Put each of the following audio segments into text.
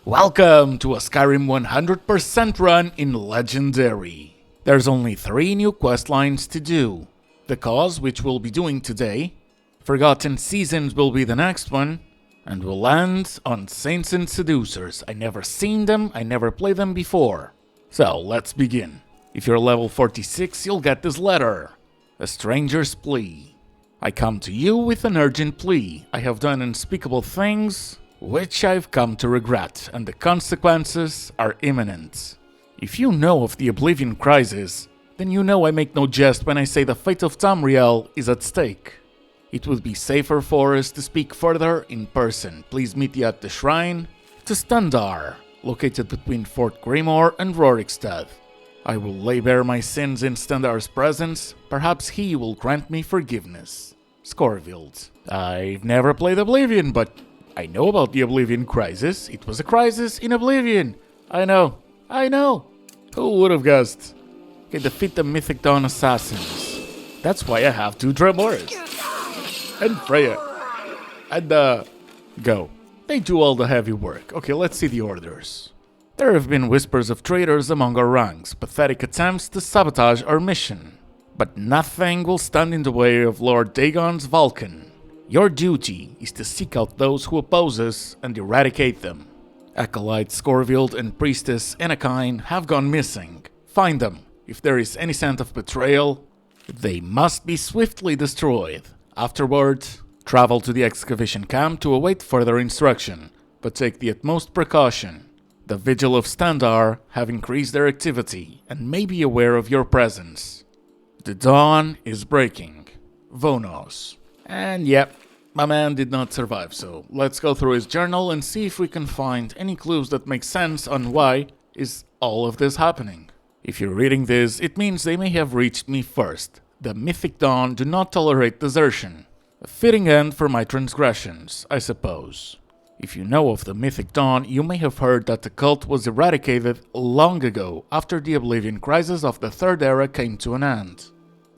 Welcome to a Skyrim 100% run in Legendary. There's only 3 new questlines to do. The Cause, which we'll be doing today, Forgotten Seasons will be the next one, and we'll land on Saints and Seducers. I never seen them, I never played them before. So, let's begin. If you're level 46, you'll get this letter. A stranger's plea. I come to you with an urgent plea. I have done unspeakable things, which I've come to regret, and the consequences are imminent. If you know of the Oblivion crisis, then you know I make no jest when I say the fate of Tamriel is at stake. It would be safer for us to speak further in person. Please meet me at the shrine to Standar, located between Fort Greymoor and Rorikstead. I will lay bare my sins in Standar's presence. Perhaps he will grant me forgiveness. Scorvild. I've never played Oblivion, but I know about the Oblivion crisis. It was a crisis in Oblivion. I know. Who would have guessed? Okay, defeat the Mythic Dawn assassins. That's why I have 2 Tremoras. And Freya. And, go. They do all the heavy work. Okay, let's see the orders. There have been whispers of traitors among our ranks, pathetic attempts to sabotage our mission. But nothing will stand in the way of Lord Dagon's Vulcan. Your duty is to seek out those who oppose us and eradicate them. Acolyte Scorvild and Priestess Enakine have gone missing. Find them. If there is any scent of betrayal, they must be swiftly destroyed. Afterward, travel to the excavation camp to await further instruction, but take the utmost precaution. The Vigil of Standar have increased their activity and may be aware of your presence. The dawn is breaking. Vonos. And yep, my man did not survive, so let's go through his journal and see if we can find any clues that make sense on why is all of this happening. If you're reading this, it means they may have reached me first. The Mythic Dawn do not tolerate desertion. A fitting end for my transgressions, I suppose. If you know of the Mythic Dawn, you may have heard that the cult was eradicated long ago after the Oblivion crisis of the Third Era came to an end.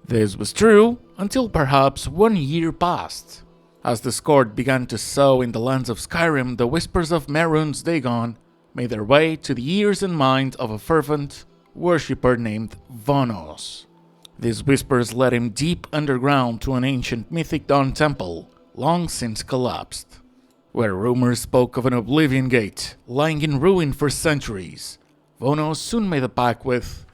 This was true until perhaps 1 year passed. As the Discord began to sow in the lands of Skyrim, the whispers of Mehrunes Dagon made their way to the ears and mind of a fervent worshipper named Vonos. These whispers led him deep underground to an ancient Mythic Dawn temple, long since collapsed, where rumors spoke of an Oblivion gate lying in ruin for centuries. Vonos soon made a pact with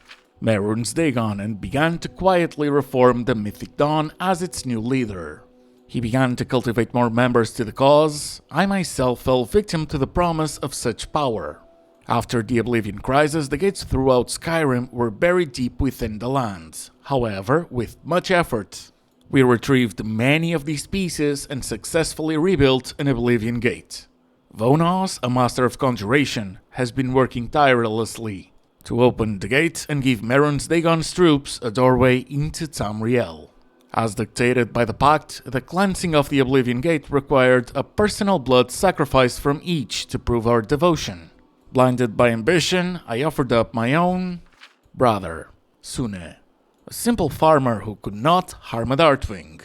Mehrunes Dagon and began to quietly reform the Mythic Dawn as its new leader. He began to cultivate more members to the cause. I myself fell victim to the promise of such power. After the Oblivion crisis, the gates throughout Skyrim were buried deep within the lands. However, with much effort, we retrieved many of these pieces and successfully rebuilt an Oblivion gate. Vonos, a master of conjuration, has been working tirelessly to open the gate and give Mehrunes Dagon's troops a doorway into Tamriel. As dictated by the pact, the cleansing of the Oblivion gate required a personal blood sacrifice from each to prove our devotion. Blinded by ambition, I offered up my own brother, Sune, a simple farmer who could not harm a Dartwing.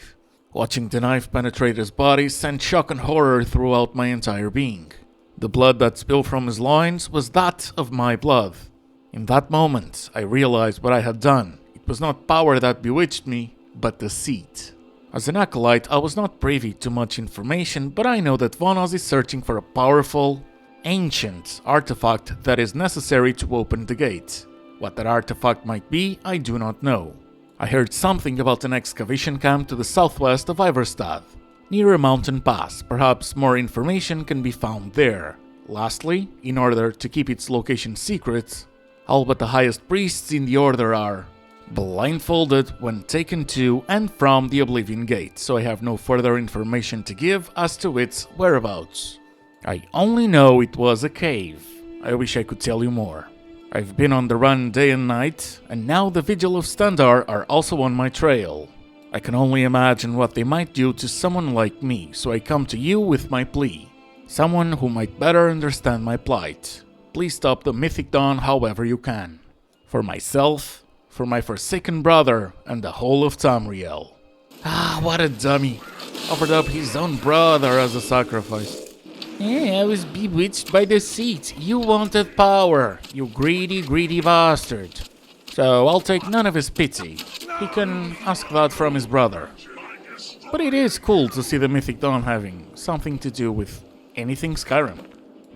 Watching the knife penetrate his body sent shock and horror throughout my entire being. The blood that spilled from his loins was that of my blood. In that moment, I realized what I had done. It was not power that bewitched me, but deceit. As an acolyte, I was not privy to much information, but I know that Vonos is searching for a powerful, ancient artifact that is necessary to open the gate. What that artifact might be, I do not know. I heard something about an excavation camp to the southwest of Iverstad, near a mountain pass. Perhaps more information can be found there. Lastly, in order to keep its location secret, all but the highest priests in the order are blindfolded when taken to and from the Oblivion Gate, so I have no further information to give as to its whereabouts. I only know it was a cave. I wish I could tell you more. I've been on the run day and night, and now the Vigil of Standar are also on my trail. I can only imagine what they might do to someone like me, so I come to you with my plea. Someone who might better understand my plight. Please stop the Mythic Dawn however you can. For myself, for my forsaken brother, and the whole of Tamriel. Ah, what a dummy. Offered up his own brother as a sacrifice. I was bewitched by the seat. You wanted power, you greedy, greedy bastard. So I'll take none of his pity. He can ask that from his brother. But it is cool to see the Mythic Dawn having something to do with anything Skyrim.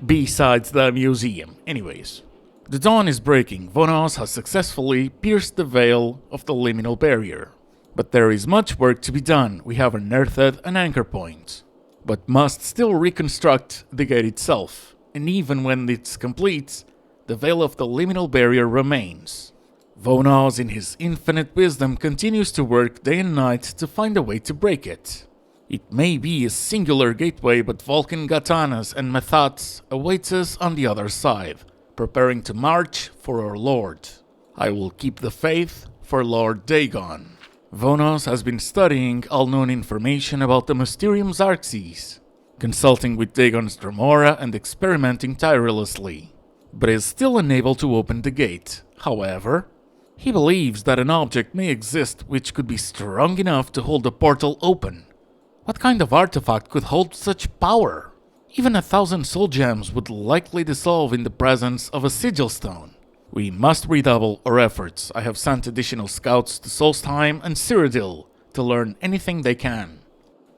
Besides the museum, anyways. The dawn is breaking. Vonos has successfully pierced the veil of the liminal barrier. But there is much work to be done. We have unearthed an anchor point, but must still reconstruct the gate itself. And even when it's complete, the veil of the liminal barrier remains. Vonos, in his infinite wisdom, continues to work day and night to find a way to break it. It may be a singular gateway, but Vulcan Gatanas and Methats awaits us on the other side, preparing to march for our Lord. I will keep the faith for Lord Dagon. Vonos has been studying all known information about the Mysterium Xarxes, consulting with Dagon's Dremora and experimenting tirelessly, but is still unable to open the gate. However, he believes that an object may exist which could be strong enough to hold the portal open. What kind of artifact could hold such power? Even 1,000 soul gems would likely dissolve in the presence of a sigil stone. We must redouble our efforts. I have sent additional scouts to Solstheim and Cyrodiil to learn anything they can.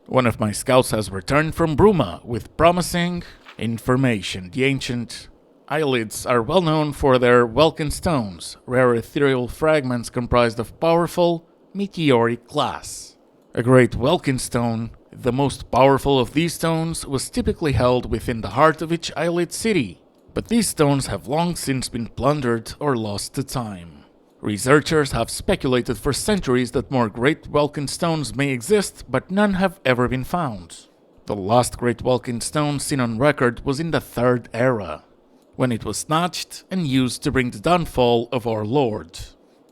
One of my scouts has returned from Bruma with promising information. The ancient eyelids are well known for their Welkin stones, rare ethereal fragments comprised of powerful meteoric glass. A great Welkin stone, the most powerful of these stones, was typically held within the heart of each eyelid city. But these stones have long since been plundered or lost to time. Researchers have speculated for centuries that more Great Welkin stones may exist, but none have ever been found. The last Great Welkin stone seen on record was in the Third Era, when it was snatched and used to bring the downfall of our Lord.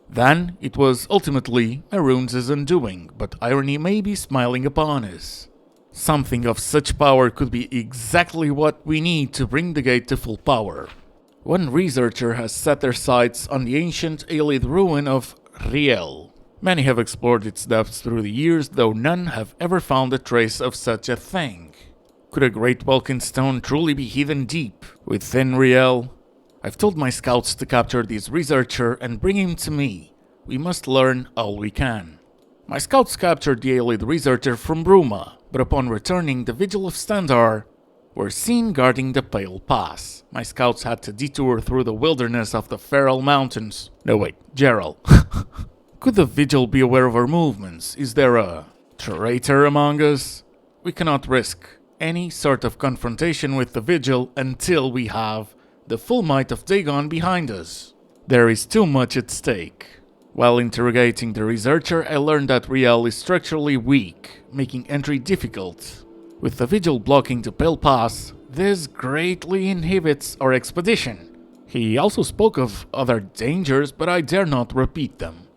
Then it was ultimately Mehrunes' undoing, but irony may be smiling upon us. Something of such power could be exactly what we need to bring the gate to full power. One researcher has set their sights on the ancient Aelid ruin of Riel. Many have explored its depths through the years, though none have ever found a trace of such a thing. Could a great Welkin stone truly be hidden deep within Riel? I've told my scouts to capture this researcher and bring him to me. We must learn all we can. My scouts captured the Aelid researcher from Bruma, but upon returning, the Vigil of Standar were seen guarding the Pale Pass. My scouts had to detour through the wilderness of the Feral Mountains. No wait, Gerald. Could the Vigil be aware of our movements? Is there a traitor among us? We cannot risk any sort of confrontation with the Vigil until we have the full might of Dagon behind us. There is too much at stake. While interrogating the researcher, I learned that Riel is structurally weak, making entry difficult. With the Vigil blocking the Pale Pass, this greatly inhibits our expedition. He also spoke of other dangers, but I dare not repeat them,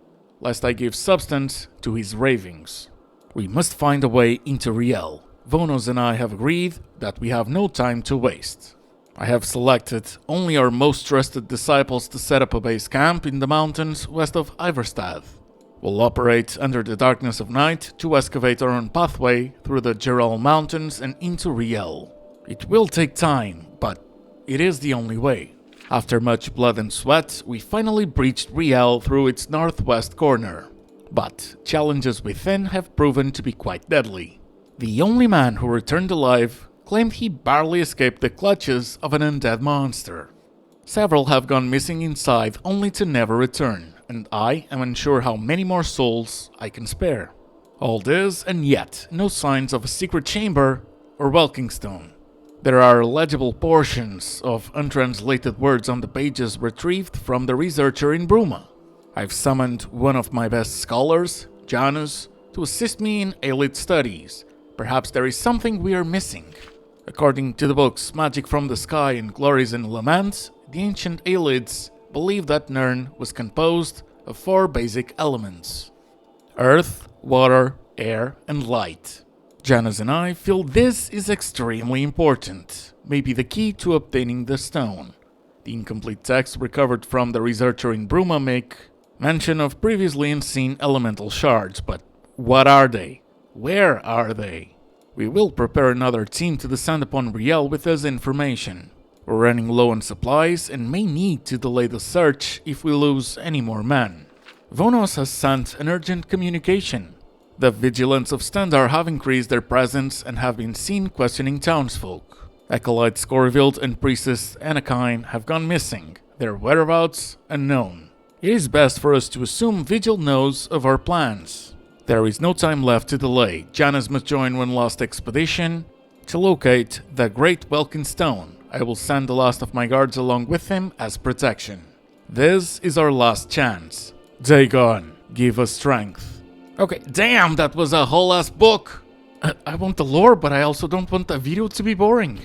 lest I give substance to his ravings. We must find a way into Riel. Vonos and I have agreed that we have no time to waste. I have selected only our most trusted disciples to set up a base camp in the mountains west of Iverstad. We'll operate under the darkness of night to excavate our own pathway through the Geral Mountains and into Riel. It will take time, but it is the only way. After much blood and sweat, we finally breached Riel through its northwest corner. But challenges within have proven to be quite deadly. The only man who returned alive claimed he barely escaped the clutches of an undead monster. Several have gone missing inside only to never return, and I am unsure how many more souls I can spare. All this, and yet no signs of a secret chamber or Welkin stone. There are legible portions of untranslated words on the pages retrieved from the researcher in Bruma. I've summoned one of my best scholars, Janus, to assist me in Aelid studies. Perhaps there is something we are missing. According to the books Magic from the Sky and Glories and Laments, the ancient Aelids believed that Nirn was composed of 4 basic elements: earth, water, air, and light. Janus and I feel this is extremely important, maybe the key to obtaining the stone. The incomplete texts recovered from the researcher in Bruma make mention of previously unseen elemental shards, but what are they? Where are they? We will prepare another team to descend upon Riel with this information. We're running low on supplies and may need to delay the search if we lose any more men. Vonos has sent an urgent communication. The vigilants of Standar have increased their presence and have been seen questioning townsfolk. Acolyte Scorvild and Priestess Anakine have gone missing, their whereabouts unknown. It is best for us to assume Vigil knows of our plans. There is no time left to delay. Janus must join one last expedition to locate the Great Welkin Stone. I will send the last of my guards along with him as protection. This is our last chance. Dagon, give us strength. Okay, damn, that was a whole ass book. I want the lore, but I also don't want the video to be boring.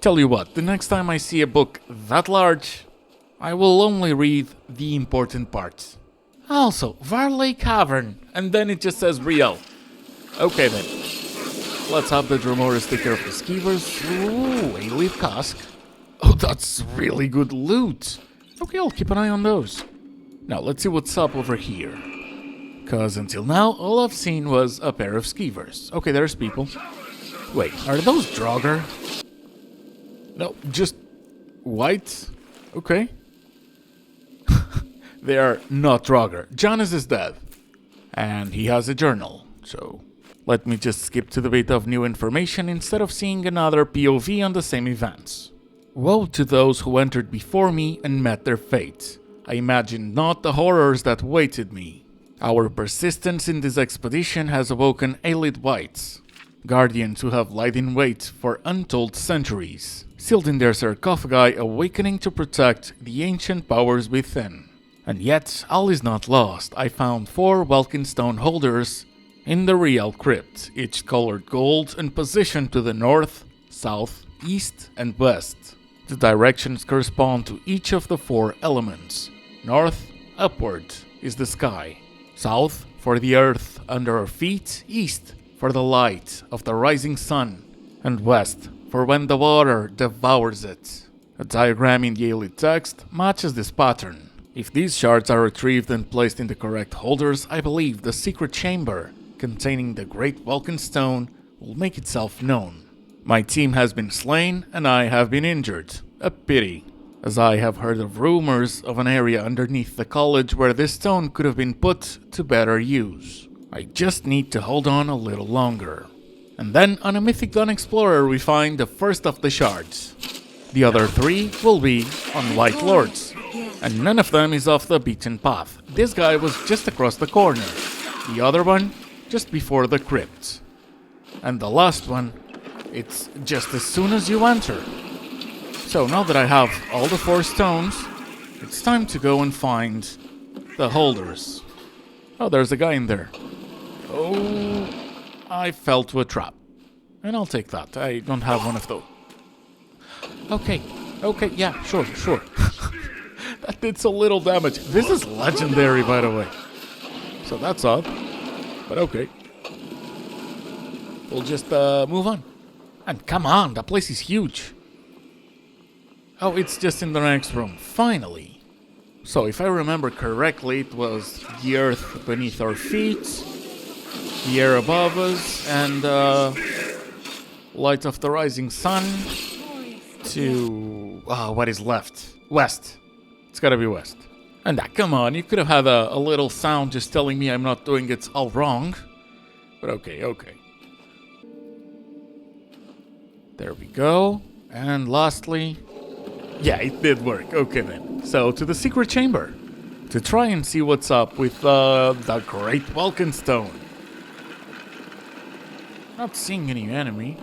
Tell you what, the next time I see a book that large, I will only read the important parts. Also, Varley Cavern, and then it just says Riel. Okay then. Let's have the Dromorus take care of the skeevers. Ooh, a leaf cask. Oh, that's really good loot. Okay, I'll keep an eye on those. Now, let's see what's up over here. Cause until now, all I've seen was a pair of skeevers. Okay, there's people. Wait, are those Draugr? No, just white? Okay. They are not Draugr. Janus is dead. And he has a journal, so let me just skip to the bit of new information instead of seeing another POV on the same events. Woe to those who entered before me and met their fate. I imagined not the horrors that awaited me. Our persistence in this expedition has awoken Aelid Wights, guardians who have lied in wait for untold centuries, sealed in their sarcophagi, awakening to protect the ancient powers within. And yet, all is not lost. I found 4 Welkin stone holders in the Riel crypt, each colored gold and positioned to the north, south, east, and west. The directions correspond to each of the 4 elements. North, upward, is the sky. South, for the earth under our feet. East, for the light of the rising sun. And west, for when the water devours it. A diagram in the Aelid text matches this pattern. If these shards are retrieved and placed in the correct holders, I believe the secret chamber containing the Great Welkin Stone will make itself known. My team has been slain and I have been injured. A pity, as I have heard of rumors of an area underneath the college where this stone could have been put to better use. I just need to hold on a little longer. And then on a Mythic Dawn Explorer we find the first of the shards. The other 3 will be on Light Lords. And none of them is off the beaten path. This guy was just across the corner. The other one, just before the crypt. And the last one, it's just as soon as you enter. So now that I have all the 4 stones, it's time to go and find the holders. Oh, there's a guy in there. Oh, I fell to a trap. And I'll take that. I don't have one of those. Okay, yeah, sure. That did so little damage. This is legendary, by the way. So that's odd. But okay. We'll just move on. And come on, that place is huge. Oh, it's just in the next room. Finally. So if I remember correctly, it was the earth beneath our feet, the air above us, and light of the rising sun to... what is left? West. It's gotta be west. And come on, you could have had a little sound just telling me I'm not doing it all wrong. But okay. There we go. And lastly... yeah, it did work. Okay then. So, to the secret chamber. To try and see what's up with the Great Welkin Stone. Not seeing any enemy.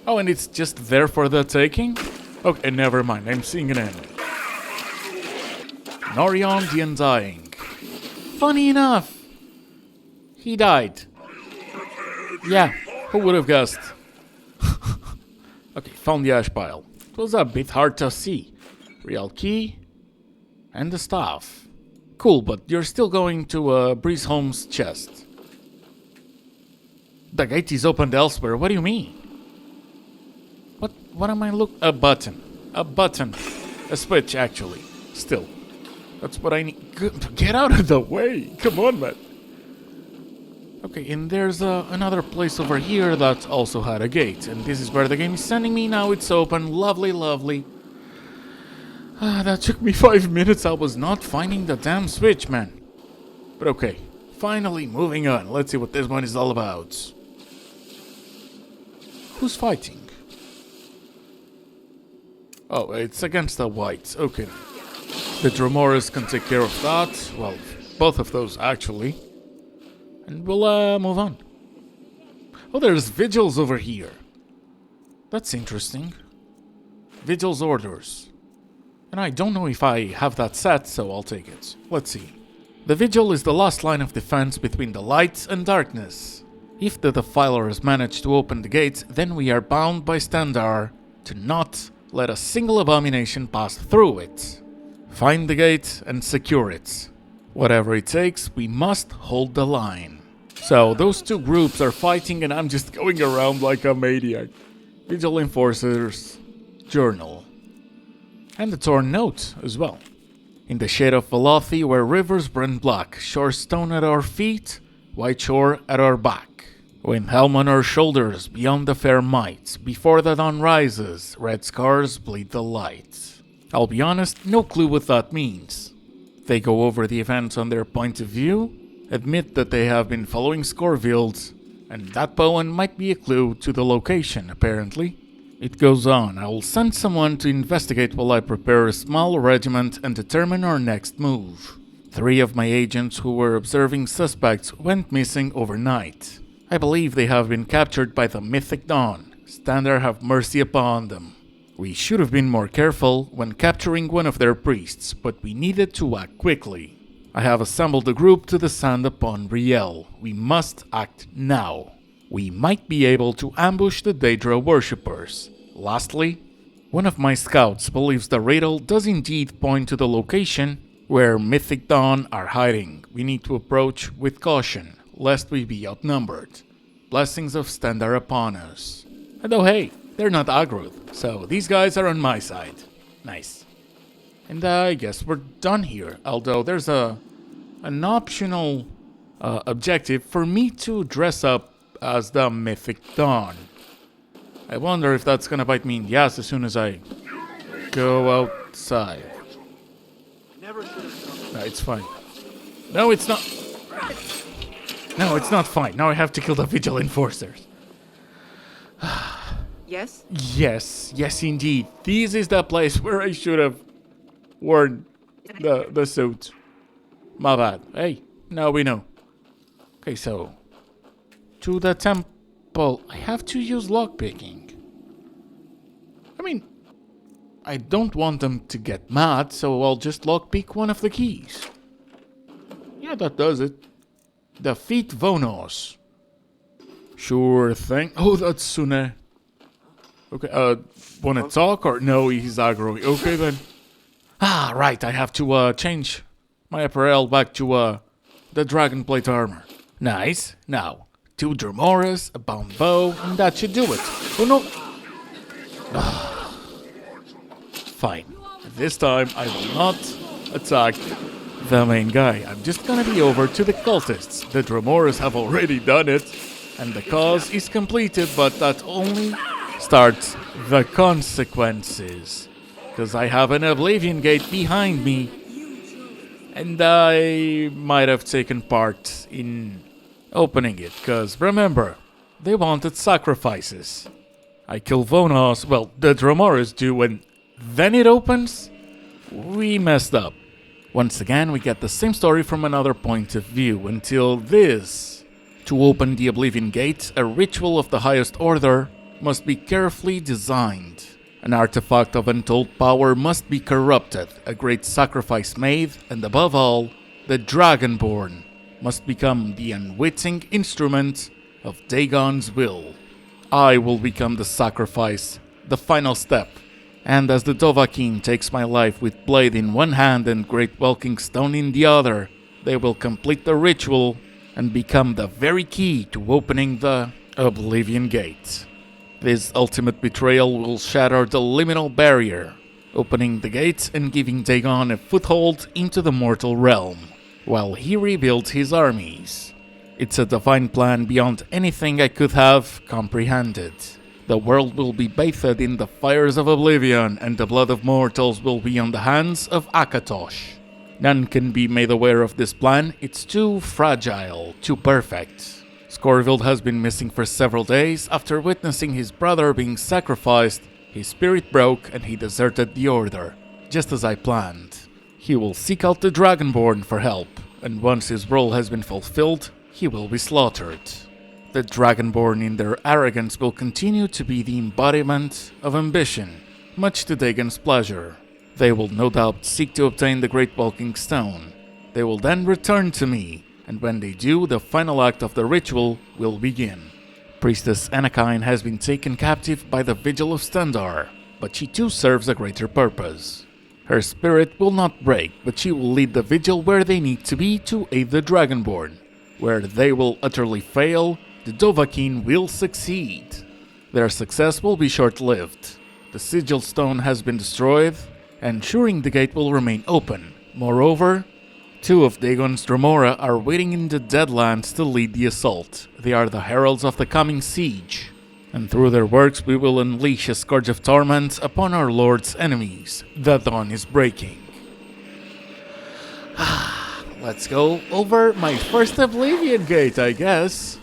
Oh, and it's just there for the taking? Okay, never mind. I'm seeing an enemy. Norion the Undying. Funny enough, he died. Yeah, who would have guessed? Okay, found the ash pile. It was a bit hard to see. Real key and the staff. Cool, but you're still going to Breeze Holmes' chest. The gate is opened elsewhere. What do you mean? What am I looking? A button. A switch, actually. Still. That's what I need. Get out of the way. Come on, man. Okay, and there's another place over here that also had a gate. And this is where the game is sending me. Now it's open. Lovely, lovely. That took me 5 minutes. I was not finding the damn switch, man. But okay. Finally, moving on. Let's see what this one is all about. Who's fighting? Oh, it's against the whites. Okay. The Dromoras can take care of that. Well, both of those, actually. And we'll move on. Oh, there's vigils over here. That's interesting. Vigil's orders. And I don't know if I have that set, so I'll take it. Let's see. The vigil is the last line of defense between the light and darkness. If the defilers manage to open the gate, then we are bound by Standar to not let a single abomination pass through it. Find the gate and secure it. Whatever it takes, we must hold the line. So, those two groups are fighting and I'm just going around like a maniac. Vigil Enforcers Journal. And the torn note as well. In the shade of Velothi, where rivers burn black, shore stone at our feet, white shore at our back. With helm on our shoulders, beyond the fair might, before the dawn rises, red scars bleed the light. I'll be honest, no clue what that means. They go over the events on their point of view, admit that they have been following Scorfield, and that poem might be a clue to the location, apparently. It goes on, I will send someone to investigate while I prepare a small regiment and determine our next move. 3 of my agents who were observing suspects went missing overnight. I believe they have been captured by the Mythic Dawn. Standard have mercy upon them. We should have been more careful when capturing one of their priests, but we needed to act quickly. I have assembled a group to descend upon Riel. We must act now. We might be able to ambush the Daedra worshippers. Lastly, one of my scouts believes the riddle does indeed point to the location where Mythic Dawn are hiding. We need to approach with caution, lest we be outnumbered. Blessings of Standar upon us. Although hey, they're not aggroed, so these guys are on my side. Nice. And I guess we're done here, although there's an optional objective for me to dress up as the Mythic Dawn. I wonder if that's gonna bite me in the ass as soon as I go outside. No, it's fine. No, it's not. No, it's not fine. Now I have to kill the Vigil Enforcers. Yes? Yes, indeed. This is the place where I should have worn the suit. My bad. Hey, now we know. Okay, so to the temple, I have to use lockpicking. I mean, I don't want them to get mad, so I'll just lockpick one of the keys. Yeah, that does it. Defeat Vonos. Sure thing. Oh, that's Sune. Okay, wanna talk or no, he's aggro. Okay then. Ah, right, I have to change my apparel back to the dragon plate armor. Nice. Now, 2 Dromoras, a bound bow, and that should do it. Oh no! Fine. This time I will not attack the main guy. I'm just gonna be over to the cultists. The Dromoras have already done it, and the cause is completed, but that only starts the consequences. Because I have an Oblivion gate behind me, and I might have taken part in opening it, because remember, they wanted sacrifices. I kill Vonos, well, the Dromoras do, and then it opens? We messed up. Once again, we get the same story from another point of view, until this. To open the Oblivion Gate, a ritual of the highest order must be carefully designed. An artifact of untold power must be corrupted, a great sacrifice made, and above all, the Dragonborn must become the unwitting instrument of Dagon's will. I will become the sacrifice, the final step, and as the Dovahkiin takes my life with blade in one hand and great welking stone in the other, they will complete the ritual and become the very key to opening the Oblivion Gate. This ultimate betrayal will shatter the liminal barrier, opening the gates and giving Dagon a foothold into the mortal realm, while he rebuilds his armies. It's a divine plan beyond anything I could have comprehended. The world will be bathed in the fires of Oblivion, and the blood of mortals will be on the hands of Akatosh. None can be made aware of this plan. It's too fragile, too perfect. Scorville has been missing for several days. After witnessing his brother being sacrificed, his spirit broke and he deserted the Order, just as I planned. He will seek out the Dragonborn for help, and once his role has been fulfilled, he will be slaughtered. The Dragonborn in their arrogance will continue to be the embodiment of ambition, much to Dagon's pleasure. They will no doubt seek to obtain the Great Walking Stone. They will then return to me, and when they do, the final act of the ritual will begin. Priestess Anakine has been taken captive by the Vigil of Stendar, but she too serves a greater purpose. Her spirit will not break, but she will lead the Vigil where they need to be to aid the Dragonborn. Where they will utterly fail, the Dovahkiin will succeed. Their success will be short-lived. The Sigil Stone has been destroyed, ensuring the gate will remain open. Moreover, 2 of Dagon's Dromora are waiting in the Deadlands to lead the assault. They are the heralds of the coming siege, and through their works we will unleash a scourge of torment upon our Lord's enemies. The dawn is breaking. Let's go over my first Oblivion gate, I guess.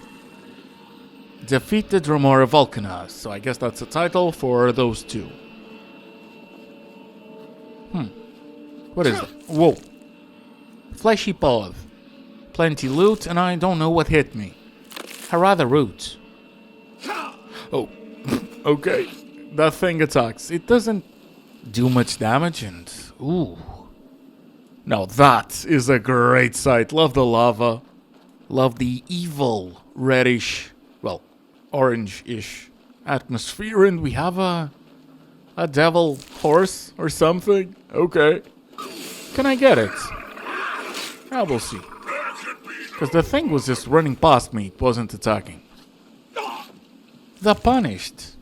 Defeat the Dromora Volcana, so I guess that's a title for those 2. What is that? Whoa. Fleshy paw. Plenty loot, and I don't know what hit me. Hurrah the roots. Oh, okay. That thing attacks. It doesn't do much damage, and... ooh. Now that is a great sight. Love the lava. Love the evil reddish, well, orange-ish atmosphere, and we have a devil horse or something. Okay. Can I get it? I will see. Because the thing was just running past me, it wasn't attacking. The Punished.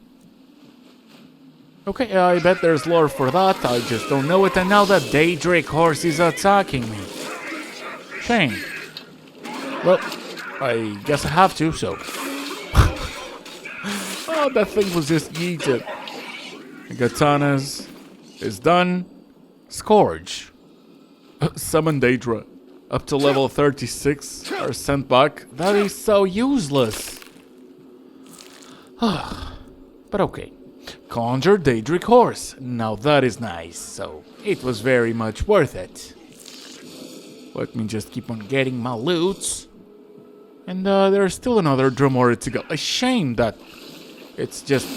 Okay, I bet there's lore for that, I just don't know it, and now the Daedric horse is attacking me. Shame. Well, I guess I have to, so... oh, that thing was just yeeted. Gatanas is done. Scourge. Summon Daedra. Up to level 36 are sent back. That is so useless. But okay. Conjure Daedric Horse. Now that is nice, so it was very much worth it. Let me just keep on getting my loot. And there's still another Dromora to go. A shame that it's just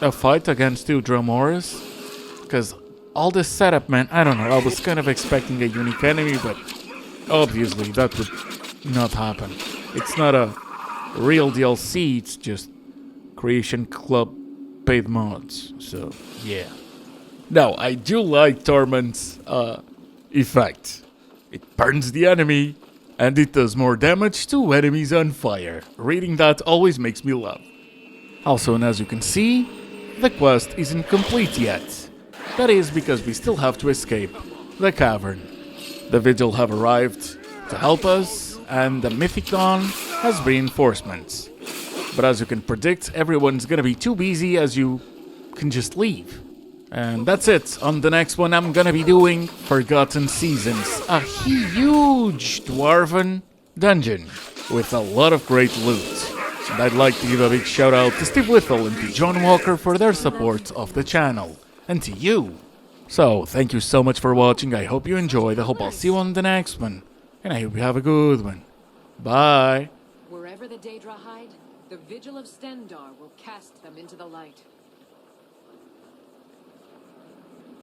a fight against 2 Dromoras. Because all this setup, man, I don't know. I was kind of expecting a unique enemy, but obviously that would not happen. It's not a real DLC, it's just Creation Club paid mods, so yeah. Now, I do like Torment's effect. It burns the enemy, and it does more damage to enemies on fire. Reading that always makes me laugh. Also, and as you can see, the quest isn't complete yet. That is because we still have to escape the cavern. The Vigil have arrived to help us, and the Mythic Dawn has reinforcements. But as you can predict, everyone's gonna be too busy as you can just leave. And that's it. On the next one, I'm gonna be doing Forgotten Seasons, a huge dwarven dungeon with a lot of great loot. And I'd like to give a big shout out to Steve Whittle and to John Walker for their support of the channel, and to you. So, thank you so much for watching. I hope you enjoyed. I hope I'll see you on the next one, and I hope you have a good one. Bye. Wherever the Daedra hide, the Vigil of Stendar will cast them into the light.